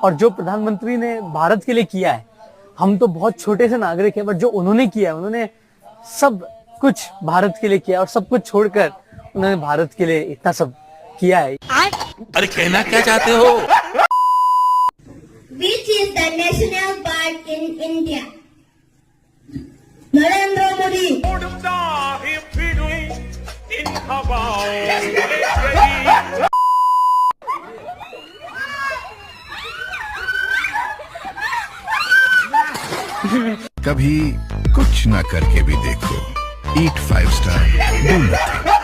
और जो प्रधानमंत्री ने भारत के लिए किया है, हम तो बहुत छोटे से नागरिक हैं, बट जो उन्होंने किया है, उन्होंने सब कुछ भारत के लिए किया और सब कुछ छोड़कर उन्होंने भारत के लिए इतना सब किया है। अरे कहना क्या चाहते हो? Which is the national park in India? Narendra Modi. कभी कुछ ना करके भी देखो। ईट 5 स्टार, डू नथिंग।